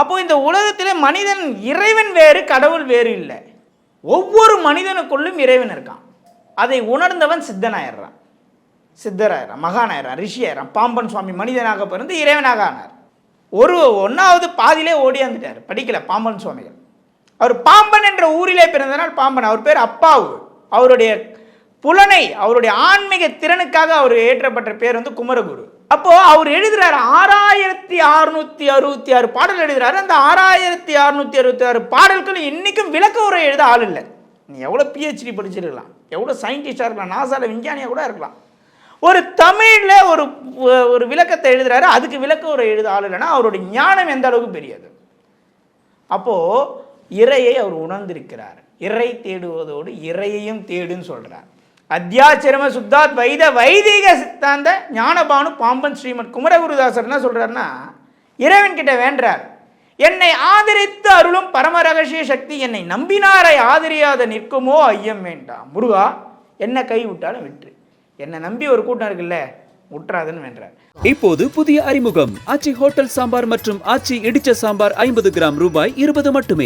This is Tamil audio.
அப்போ இந்த உலகத்திலே மனிதன் இறைவன் வேறு கடவுள் வேறு இல்லை. ஒவ்வொரு மனிதனுக்குள்ளும் இறைவன் இருக்கான். அதை உணர்ந்தவன் சித்தனாயிடுறான், சித்தராயிடுறான், மகானாயிடுறான், ரிஷியாயிடுறான். பாம்பன் சுவாமி மனிதனாக பிறந்து இறைவனாக ஆனார். ஒன்றாவது பாதியிலே ஓடியாந்துட்டார், படிக்கல பாம்பன் சுவாமிகள். அவர் பாம்பன் என்ற ஊரிலே பிறந்தனால் பாம்பன். அவர் பேர் அப்பாவு. அவருடைய புலனை, அவருடைய ஆன்மீக திறனுக்காக அவர் ஏற்றப்பட்ட பேர் வந்து குமரகுரு. அப்போ அவர் எழுதுறாரு 6666 பாடல் எழுதுறாரு. அந்த 6666 பாடல்கள் இன்னைக்கும் விளக்க உரை எழுத ஆள் இல்லை. நீ எவ்வளோ பிஹெச்டி படிச்சிருக்கலாம், எவ்வளோ சயின்டிஸ்டாக இருக்கலாம், நாசாவில் விஞ்ஞானியாக கூட இருக்கலாம். ஒரு தமிழில் ஒரு விளக்கத்தை எழுதுறாரு, அதுக்கு விளக்க உரை எழுத ஆள் இல்லைன்னா அவருடைய ஞானம் எந்த அளவுக்கு பெரியது. அப்போது இறையை அவர் உணர்ந்திருக்கிறார். இறை தேடுவதோடு இறையையும் தேடுன்னு சொல்கிறார். அத்தியாச்சரம சுத்தாத் வைதிக சித்தாந்த ஞானபானு பாம்பன் ஸ்ரீமத் குமரகுருதாசர் என்ன சொல்கிறாருன்னா, இறைவன் கிட்ட வேண்டார், என்னை ஆதரித்து அருளும் பரம ரகசிய சக்தி என்னை நம்பினாரை ஆதரியாத நிற்குமோ ஐயம் வேண்டாம். முருகா, என்ன கை விட்டாலும் விட்டு, என்னை நம்பி ஒரு கூட்டம் இருக்குல்ல, முற்றாதுன்னு வென்றார். இப்போது புதிய அறிமுகம் ஆச்சி ஹோட்டல் சாம்பார் மற்றும் ஆச்சி இடிச்ச சாம்பார் 50 கிராம் ரூபாய் 20 மட்டுமே.